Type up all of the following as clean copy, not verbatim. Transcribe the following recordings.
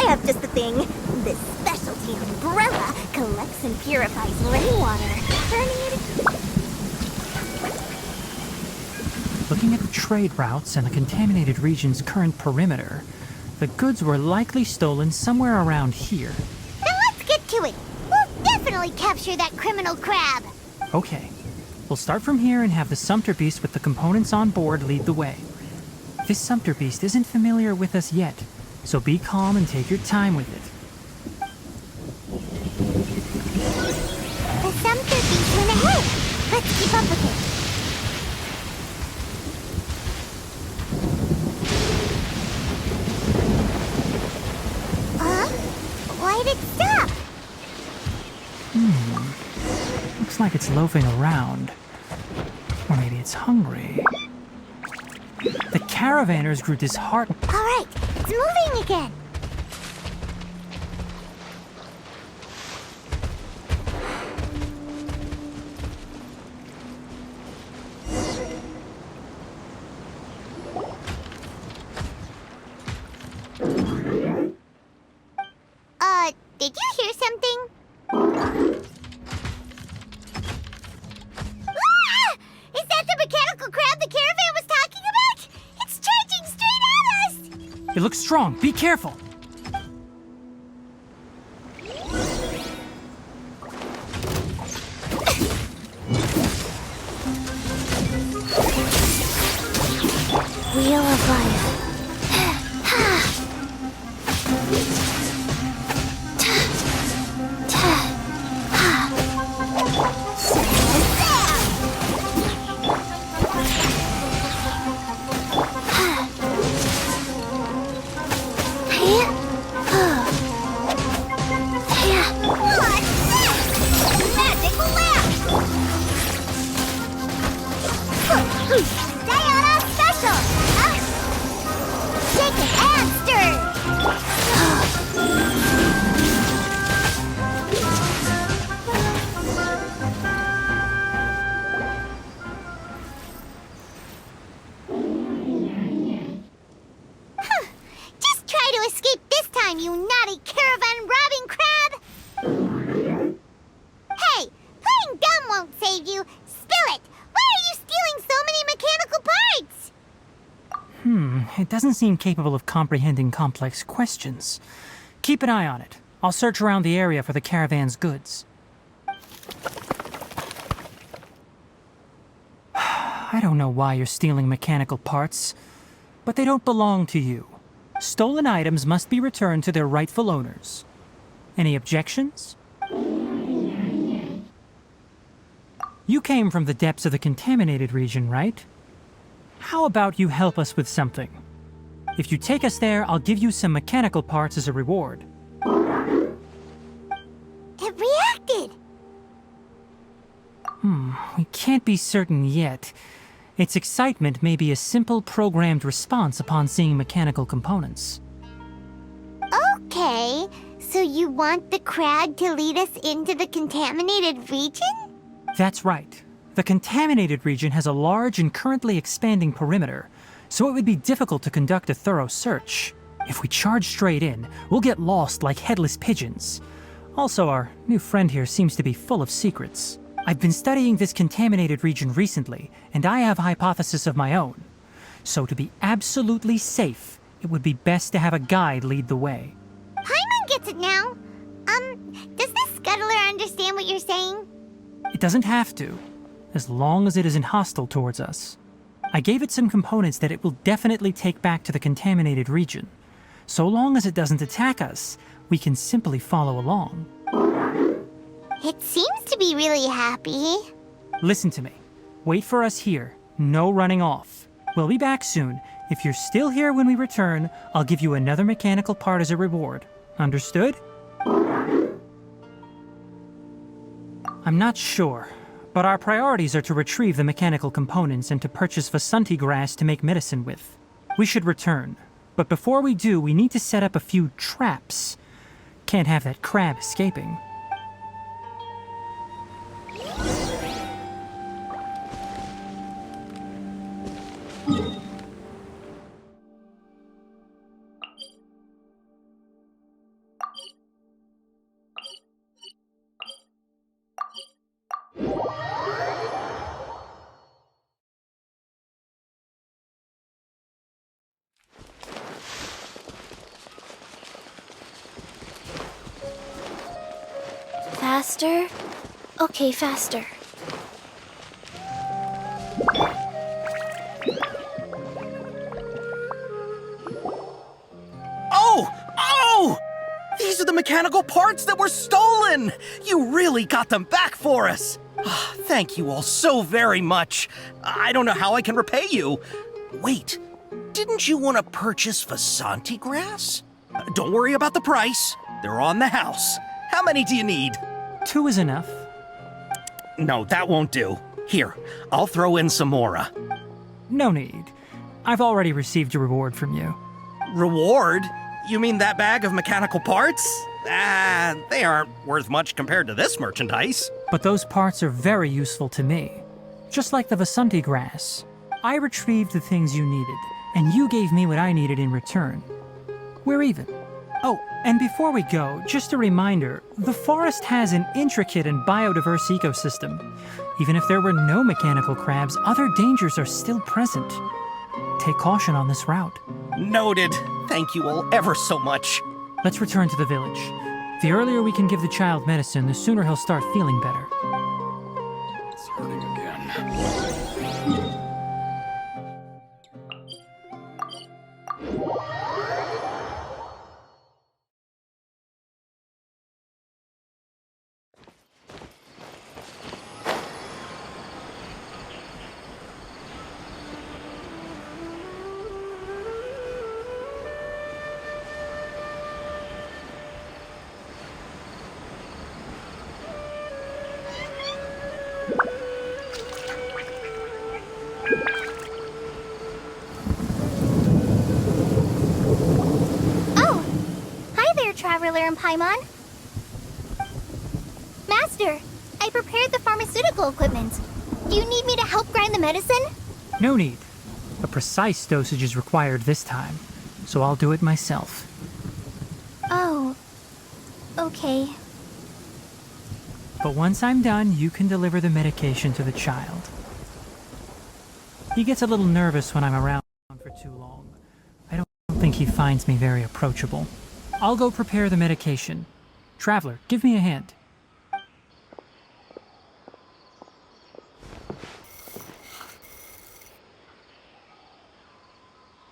I have just the thing. This specialty umbrella collects and purifies rainwater, turning it into... Looking at the trade routes and the contaminated region's current perimeter, the goods were likely stolen somewhere around here. Then let's get to it. We'll definitely capture that criminal crab. Okay, we'll start from here and have the Sumpter Beast with the components on board lead the way. This Sumpter Beast isn't familiar with us yet, so be calm and take your time with it. The Sumpter Beast went ahead. Let's keep up with it. Why'd it stop? Looks like it's loafing around. Or maybe it's hungry. The caravanners grew disheartened. All right, it's moving again. Did you hear something? Ah! Is that the mechanical crab the caravan was talking about? It's charging straight at us! It looks strong. Be careful. Wheel of life. You naughty caravan-robbing crab! Hey, playing dumb won't save you. Spill it! Why are you stealing so many mechanical parts? It doesn't seem capable of comprehending complex questions. Keep an eye on it. I'll search around the area for the caravan's goods. I don't know why you're stealing mechanical parts, but they don't belong to you. Stolen items must be returned to their rightful owners. Any objections? You came from the depths of the contaminated region, right? How about you help us with something? If you take us there, I'll give you some mechanical parts as a reward. It reacted! We can't be certain yet. Its excitement may be a simple programmed response upon seeing mechanical components. Okay, so you want the crab to lead us into the contaminated region? That's right. The contaminated region has a large and currently expanding perimeter, so it would be difficult to conduct a thorough search. If we charge straight in, we'll get lost like headless pigeons. Also, our new friend here seems to be full of secrets. I've been studying this contaminated region recently, and I have a hypothesis of my own. So to be absolutely safe, it would be best to have a guide lead the way. Paimon gets it now. Does this scuttler understand what you're saying? It doesn't have to, as long as it isn't hostile towards us. I gave it some components that it will definitely take back to the contaminated region. So long as it doesn't attack us, we can simply follow along. It seems to be really happy. Listen to me. Wait for us here. No running off. We'll be back soon. If you're still here when we return, I'll give you another mechanical part as a reward. Understood? I'm not sure, but our priorities are to retrieve the mechanical components and to purchase Vasanti grass to make medicine with. We should return, but before we do, we need to set up a few traps. Can't have that crab escaping. Faster? Okay, faster. Oh! Oh! These are the mechanical parts that were stolen! You really got them back for us! Ah, thank you all so very much. I don't know how I can repay you. Wait, didn't you want to purchase Vasanti grass? Don't worry about the price. They're on the house. How many do you need? 2 is enough. No, that won't do. Here, I'll throw in some more. No need. I've already received a reward from you. Reward? You mean that bag of mechanical parts? They aren't worth much compared to this merchandise. But those parts are very useful to me. Just like the Vasanti grass. I retrieved the things you needed, and you gave me what I needed in return. We're even. Oh, and before we go, just a reminder, the forest has an intricate and biodiverse ecosystem. Even if there were no mechanical crabs, other dangers are still present. Take caution on this route. Noted. Thank you all ever so much. Let's return to the village. The earlier we can give the child medicine, the sooner he'll start feeling better. It's hurting again. Oh! Hi there, Traveler and Paimon. Master, I prepared the pharmaceutical equipment. Do you need me to help grind the medicine? No need. A precise dosage is required this time, so I'll do it myself. Oh. Okay. But once I'm done, you can deliver the medication to the child. He gets a little nervous when I'm around for too long. I don't think he finds me very approachable. I'll go prepare the medication. Traveler, give me a hand.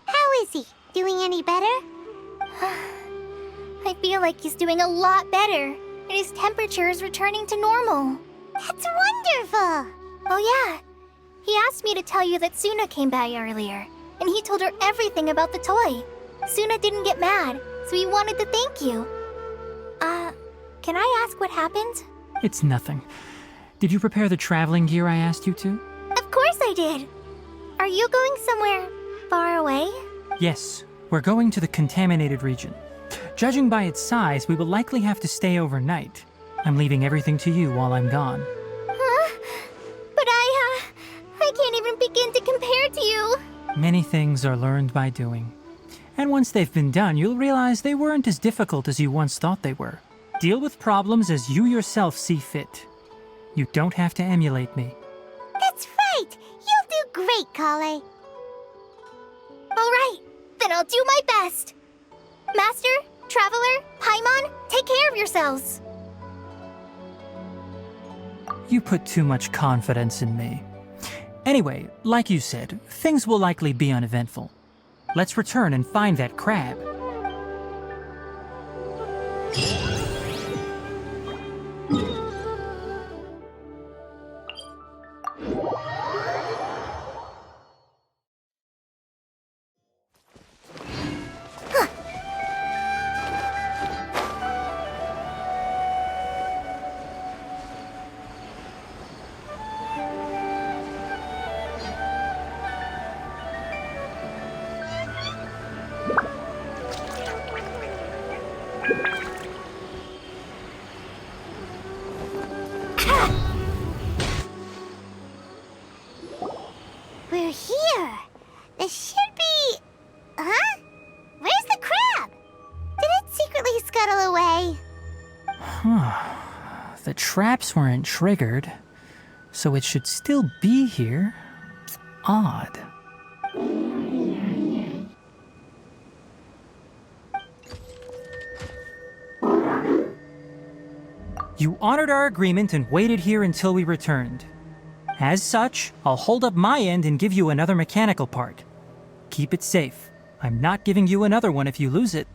How is he? Doing any better? I feel like he's doing a lot better, and his temperature is returning to normal. That's wonderful! Oh yeah, he asked me to tell you that Suna came by earlier, and he told her everything about the toy. Suna didn't get mad, so he wanted to thank you. Can I ask what happened? It's nothing. Did you prepare the traveling gear I asked you to? Of course I did! Are you going somewhere far away? Yes, we're going to the contaminated region. Judging by its size, we will likely have to stay overnight. I'm leaving everything to you while I'm gone. Huh? But I can't even begin to compare to you. Many things are learned by doing. And once they've been done, you'll realize they weren't as difficult as you once thought they were. Deal with problems as you yourself see fit. You don't have to emulate me. That's right! You'll do great, Kale. All right, then I'll do my best. Master, Traveler, Paimon, take care of yourselves. You put too much confidence in me. Anyway, like you said, things will likely be uneventful. Let's return and find that crab. We're here. This should be... Huh? Where's the crab? Did it secretly scuttle away? The traps weren't triggered, so it should still be here. Odd. You honored our agreement and waited here until we returned. As such, I'll hold up my end and give you another mechanical part. Keep it safe. I'm not giving you another one if you lose it.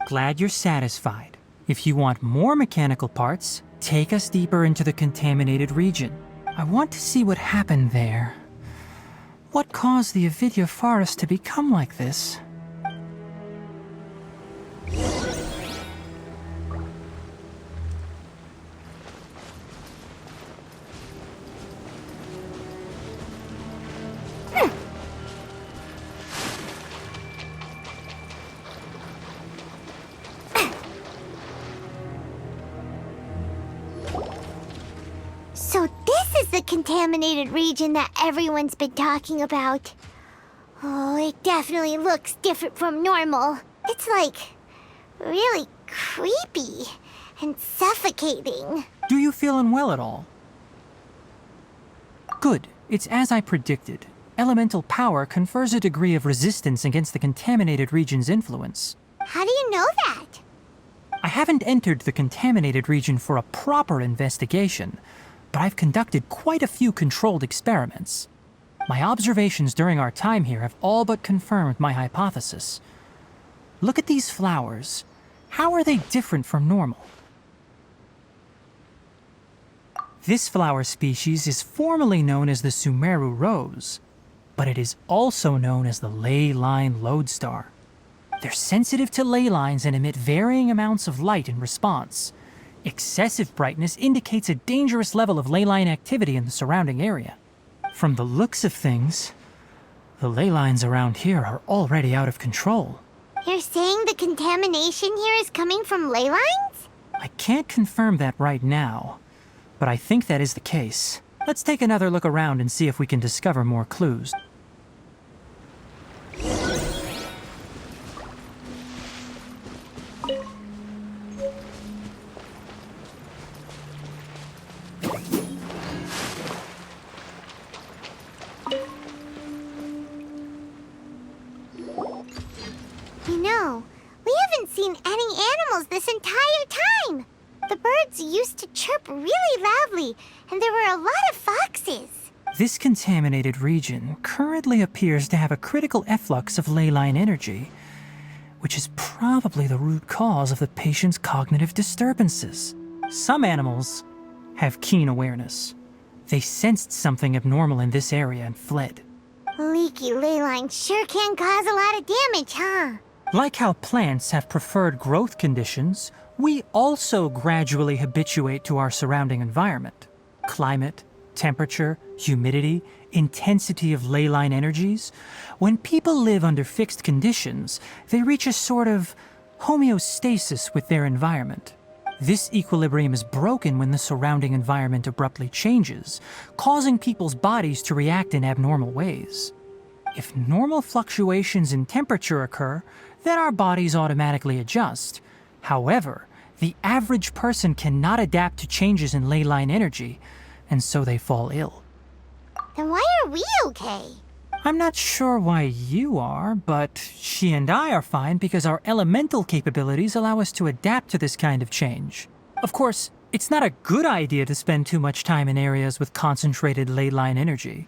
Glad you're satisfied. If you want more mechanical parts, take us deeper into the contaminated region. I want to see what happened there. What caused the Avidya forest to become like this? So this is the contaminated region that everyone's been talking about. Oh, it definitely looks different from normal. It's like really creepy and suffocating. Do you feel unwell at all? Good. It's as I predicted. Elemental power confers a degree of resistance against the contaminated region's influence. How do you know that? I haven't entered the contaminated region for a proper investigation, but I've conducted quite a few controlled experiments. My observations during our time here have all but confirmed my hypothesis. Look at these flowers. How are they different from normal? This flower species is formally known as the Sumeru rose, but it is also known as the ley line lodestar. They're sensitive to ley lines and emit varying amounts of light in response. Excessive brightness indicates a dangerous level of ley line activity in the surrounding area. From the looks of things, the ley lines around here are already out of control. You're saying the contamination here is coming from ley lines? I can't confirm that right now, but I think that is the case. Let's take another look around and see if we can discover more clues. You know, we haven't seen any animals this entire time. The birds used to chirp really loudly, and there were a lot of foxes. This contaminated region currently appears to have a critical efflux of ley line energy, which is probably the root cause of the patient's cognitive disturbances. Some animals have keen awareness. They sensed something abnormal in this area and fled. Leaky ley lines sure can cause a lot of damage, huh? Like how plants have preferred growth conditions, we also gradually habituate to our surrounding environment. Climate, temperature, humidity, intensity of ley line energies. When people live under fixed conditions, they reach a sort of homeostasis with their environment. This equilibrium is broken when the surrounding environment abruptly changes, causing people's bodies to react in abnormal ways. If normal fluctuations in temperature occur, then our bodies automatically adjust. However, the average person cannot adapt to changes in ley line energy, and so they fall ill. Then why are we okay? I'm not sure why you are, but she and I are fine because our elemental capabilities allow us to adapt to this kind of change. Of course, it's not a good idea to spend too much time in areas with concentrated ley line energy.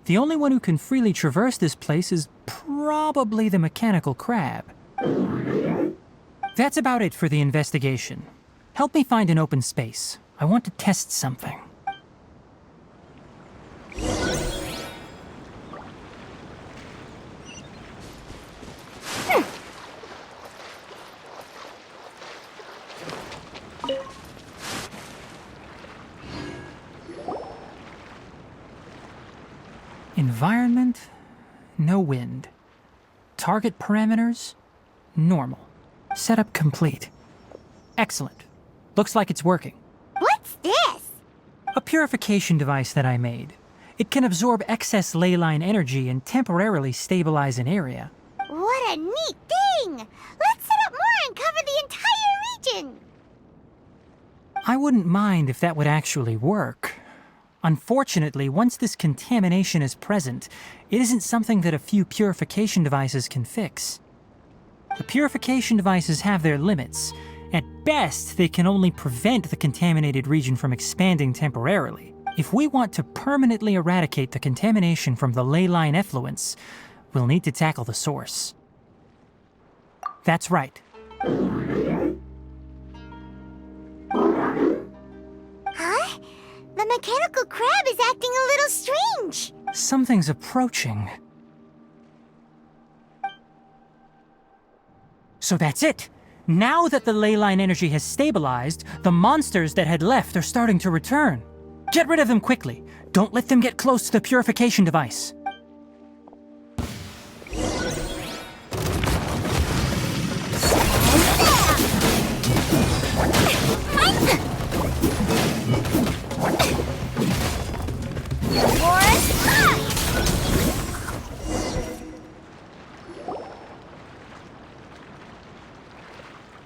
The only one who can freely traverse this place is probably the mechanical crab. That's about it for the investigation. Help me find an open space. I want to test something. Environment, no wind. Target parameters, normal. Setup complete. Excellent. Looks like it's working. What's this? A purification device that I made. It can absorb excess ley line energy and temporarily stabilize an area. What a neat thing! Let's set up more and cover the entire region! I wouldn't mind if that would actually work. Unfortunately, once this contamination is present, it isn't something that a few purification devices can fix. The purification devices have their limits, At best, they can only prevent the contaminated region from expanding temporarily. If we want to permanently eradicate the contamination from the ley line effluents, we'll need to tackle the source. That's right. Huh? The mechanical crab is acting a little strange. Something's approaching. So that's it! Now that the ley line energy has stabilized, the monsters that had left are starting to return. Get rid of them quickly. Don't let them get close to the purification device.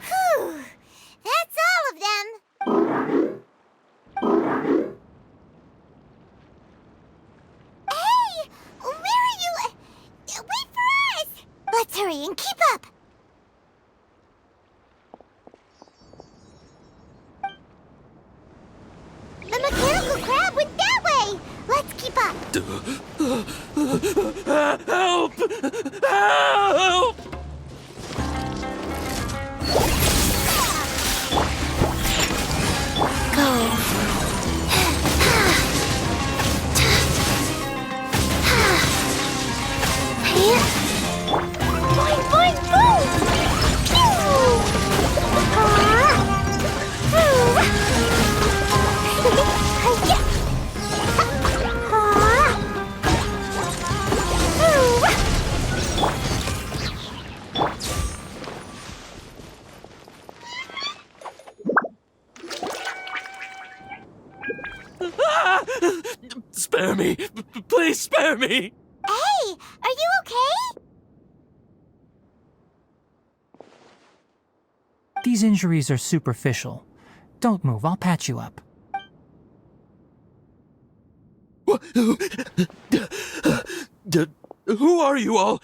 Whew, that's all of them. Hey, where are you? Wait for us! Let's hurry and keep up. The mechanical crab went that way. Let's keep up. Help! Help! Boing, boing, boom! Spare me! Please spare me! Hey, are you okay? These injuries are superficial. Don't move, I'll patch you up. Who are you all?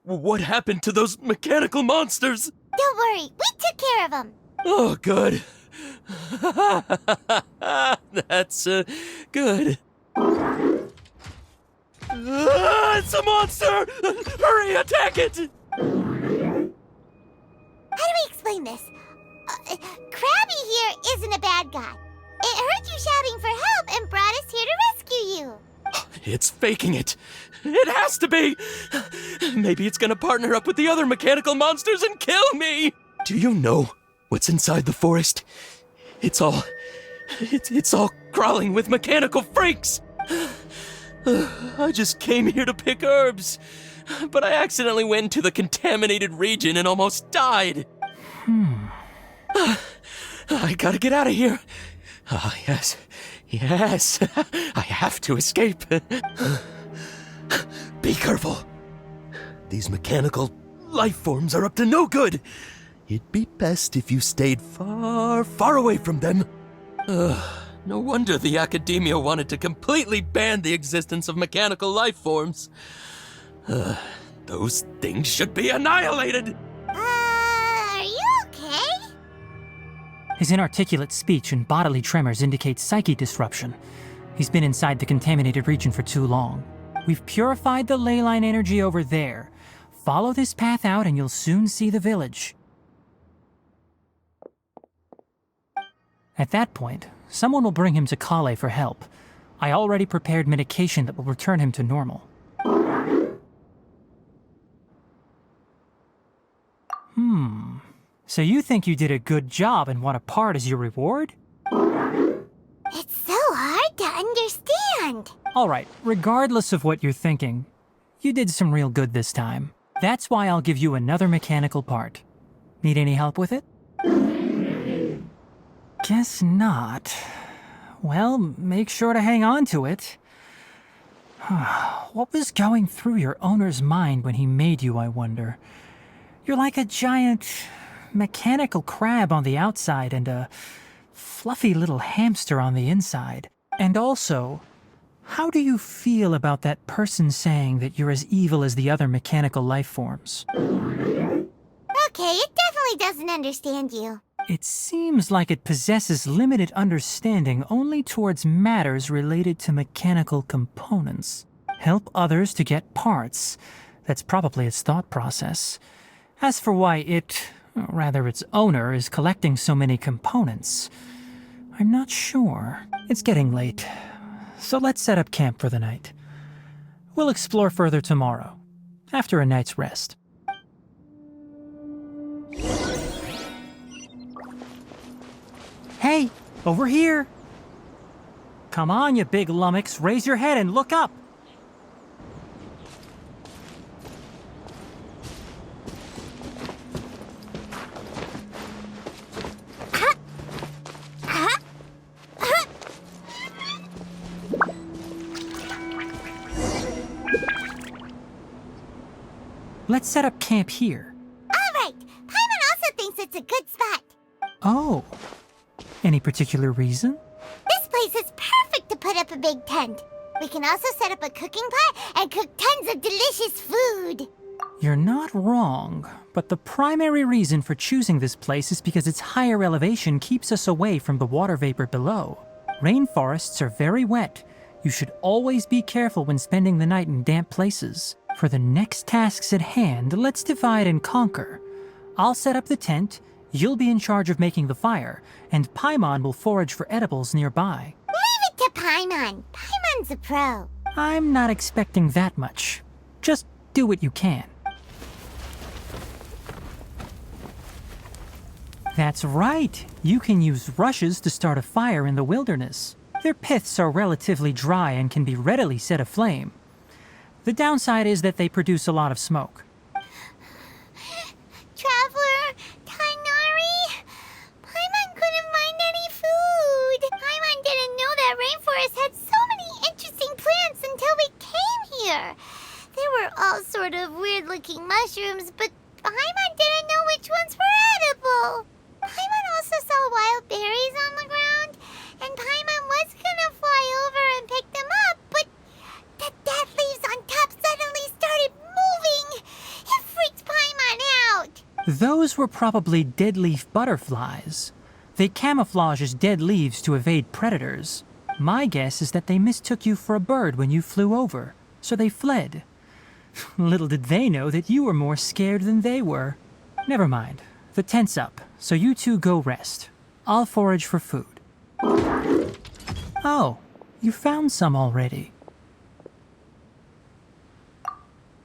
What happened to those mechanical monsters? Don't worry, we took care of them. Oh, good. That's good. It's a monster! Hurry, attack it! How do we explain this? Krabby here isn't a bad guy. It heard you shouting for help and brought us here to rescue you. It's faking it. It has to be. Maybe it's gonna partner up with the other mechanical monsters and kill me. Do you know what's inside the forest? It's all crawling with mechanical freaks. I just came here to pick herbs, but I accidentally went into the contaminated region and almost died. I gotta get out of here. Ah, yes. I have to escape. Be careful. These mechanical life forms are up to no good. It'd be best if you stayed far, far away from them. No wonder the academia wanted to completely ban the existence of mechanical life forms. Those things should be annihilated! Are you okay? His inarticulate speech and bodily tremors indicate psyche disruption. He's been inside the contaminated region for too long. We've purified the ley line energy over there. Follow this path out and you'll soon see the village. At that point, someone will bring him to Kale for help. I already prepared medication that will return him to normal. So you think you did a good job and want a part as your reward? It's so hard to understand. Alright, regardless of what you're thinking, you did some real good this time. That's why I'll give you another mechanical part. Need any help with it? Guess not. Well, make sure to hang on to it. What was going through your owner's mind when he made you, I wonder? You're like a giant mechanical crab on the outside and a fluffy little hamster on the inside. And also, how do you feel about that person saying that you're as evil as the other mechanical life forms? A okay. It definitely doesn't understand you. It seems like it possesses limited understanding only towards matters related to mechanical components. Help others to get parts. That's probably its thought process. As for why it, or rather its owner, is collecting so many components, I'm not sure. It's getting late, so let's set up camp for the night. We'll explore further tomorrow, after a night's rest. Hey, over here! Come on, you big lummox, raise your head and look up! Let's set up camp here. Alright, Paimon also thinks it's a good spot. Oh. Any particular reason? This place is perfect to put up a big tent. We can also set up a cooking pot and cook tons of delicious food. You're not wrong, but the primary reason for choosing this place is because its higher elevation keeps us away from the water vapor below. Rainforests are very wet. You should always be careful when spending the night in damp places. For the next tasks at hand, let's divide and conquer. I'll set up the tent, you'll be in charge of making the fire, and Paimon will forage for edibles nearby. Leave it to Paimon. Paimon's a pro. I'm not expecting that much. Just do what you can. That's right. You can use rushes to start a fire in the wilderness. Their piths are relatively dry and can be readily set aflame. The downside is that they produce a lot of smoke. Traveler, Tainari, Paimon couldn't find any food. Paimon didn't know that rainforest had so many interesting plants until we came here. There were all sort of weird-looking mushrooms, but Paimon didn't know which ones were edible. Paimon also saw wild berries on the ground, and Paimon was gonna fly over and pick them up, but the dead leaves on top suddenly started moving. It freaked Paimon out. Those were probably dead leaf butterflies. They camouflage as dead leaves to evade predators. My guess is that they mistook you for a bird when you flew over, so they fled. Little did they know that you were more scared than they were. Never mind. The tent's up, so you two go rest. I'll forage for food. Oh, you found some already.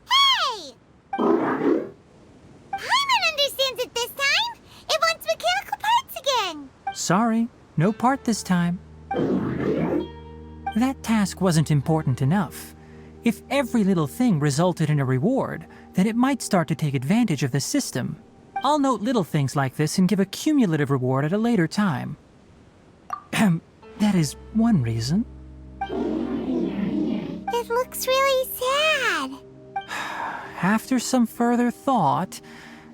Hey! Paimon understands it this time. It wants mechanical parts again. Sorry, no part this time. That task wasn't important enough. If every little thing resulted in a reward, then it might start to take advantage of the system. I'll note little things like this and give a cumulative reward at a later time. That is one reason. It looks really sad. After some further thought,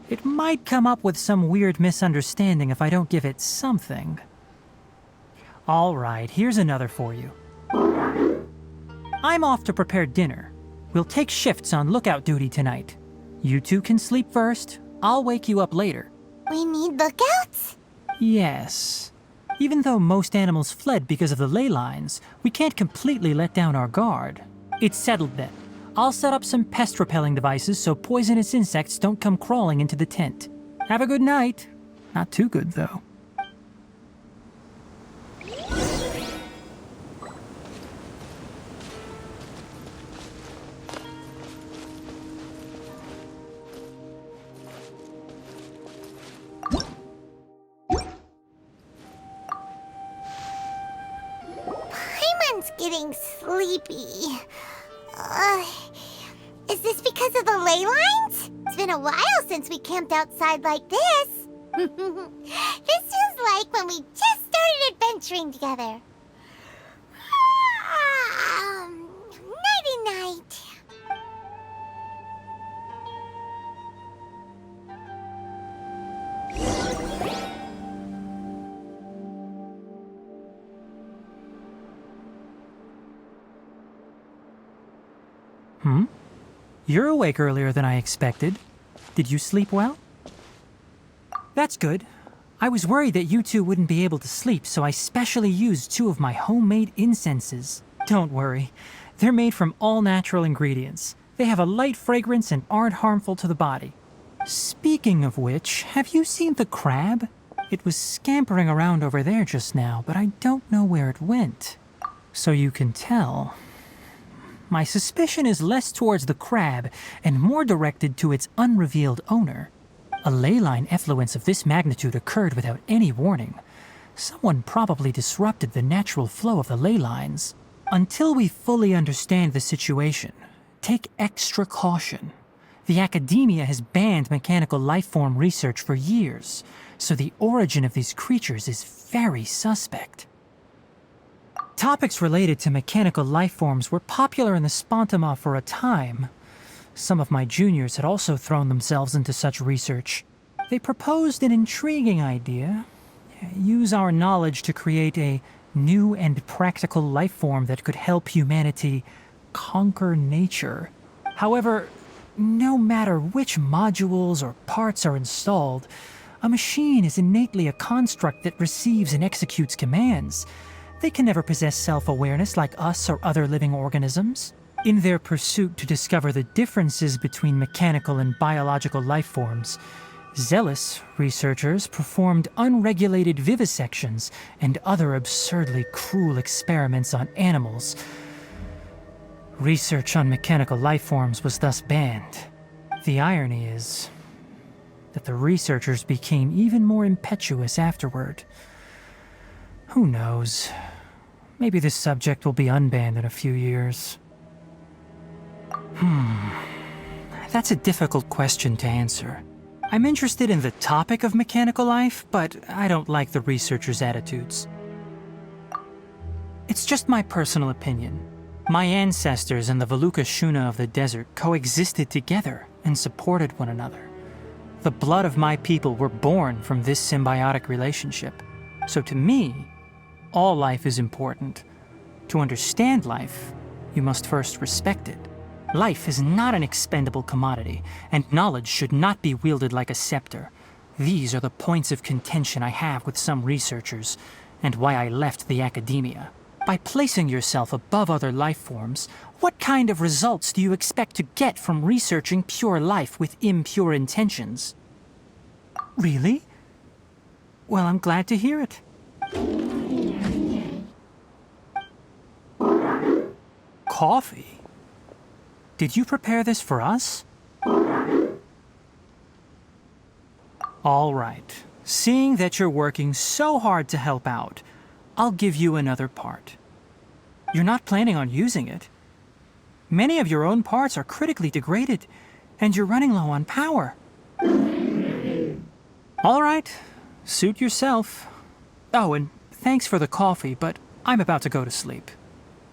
it might come up with some weird misunderstanding if I don't give it something. All right, here's another for you. I'm off to prepare dinner. We'll take shifts on lookout duty tonight. You two can sleep first. I'll wake you up later. We need lookouts? Yes. Even though most animals fled because of the ley lines, we can't completely let down our guard. It's settled then. I'll set up some pest-repelling devices so poisonous insects don't come crawling into the tent. Have a good night. Not too good, though. Paimon's getting sleepy. Is this because of the ley lines? It's been a while since we camped outside like this. This is like when we just started adventuring together. Nighty-night. You're awake earlier than I expected. Did you sleep well? That's good. I was worried that you two wouldn't be able to sleep, so I specially used 2 of my homemade incenses. Don't worry. They're made from all natural ingredients. They have a light fragrance and aren't harmful to the body. Speaking of which, have you seen the crab? It was scampering around over there just now, but I don't know where it went. So you can tell. My suspicion is less towards the crab and more directed to its unrevealed owner. A ley line effluence of this magnitude occurred without any warning. Someone probably disrupted the natural flow of the ley lines. Until we fully understand the situation, take extra caution. The academia has banned mechanical lifeform research for years, so the origin of these creatures is very suspect. Topics related to mechanical lifeforms were popular in the Spontama for a time. Some of my juniors had also thrown themselves into such research. They proposed an intriguing idea. Use our knowledge to create a new and practical lifeform that could help humanity conquer nature. However, no matter which modules or parts are installed, a machine is innately a construct that receives and executes commands. They can never possess self-awareness like us or other living organisms. In their pursuit to discover the differences between mechanical and biological lifeforms, zealous researchers performed unregulated vivisections and other absurdly cruel experiments on animals. Research on mechanical lifeforms was thus banned. The irony is that the researchers became even more impetuous afterward. Who knows? Maybe this subject will be unbanned in a few years. That's a difficult question to answer. I'm interested in the topic of mechanical life, but I don't like the researchers' attitudes. It's just my personal opinion. My ancestors and the Veluka Shuna of the desert coexisted together and supported one another. The blood of my people were born from this symbiotic relationship. So to me, all life is important. To understand life, you must first respect it. Life is not an expendable commodity, and knowledge should not be wielded like a scepter. These are the points of contention I have with some researchers, and why I left the academia. By placing yourself above other life forms, what kind of results do you expect to get from researching pure life with impure intentions? Really? Well, I'm glad to hear it. Coffee? Did you prepare this for us? All right. Seeing that you're working so hard to help out, I'll give you another part. You're not planning on using it. Many of your own parts are critically degraded, and you're running low on power. All right. Suit yourself. Oh, and thanks for the coffee, but I'm about to go to sleep.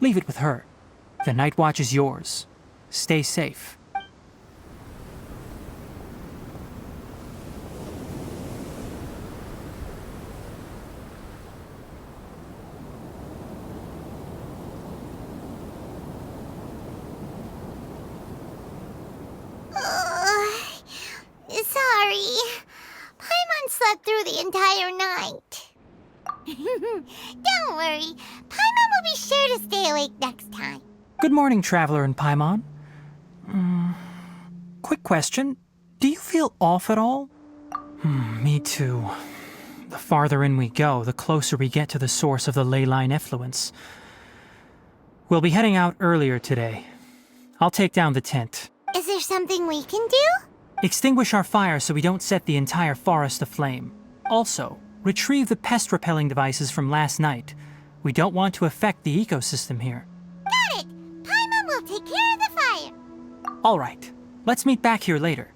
Leave it with her. The night watch is yours. Stay safe. Sorry. Paimon slept through the entire night. Don't worry. Paimon will be sure to stay awake next time. Good morning, Traveler and Paimon. Quick question. Do you feel off at all? Me too. The farther in we go, the closer we get to the source of the ley line effluence. We'll be heading out earlier today. I'll take down the tent. Is there something we can do? Extinguish our fire so we don't set the entire forest aflame. Also, retrieve the pest-repelling devices from last night. We don't want to affect the ecosystem here. Got it! Paimon will take care of the fire. All right. Let's meet back here later.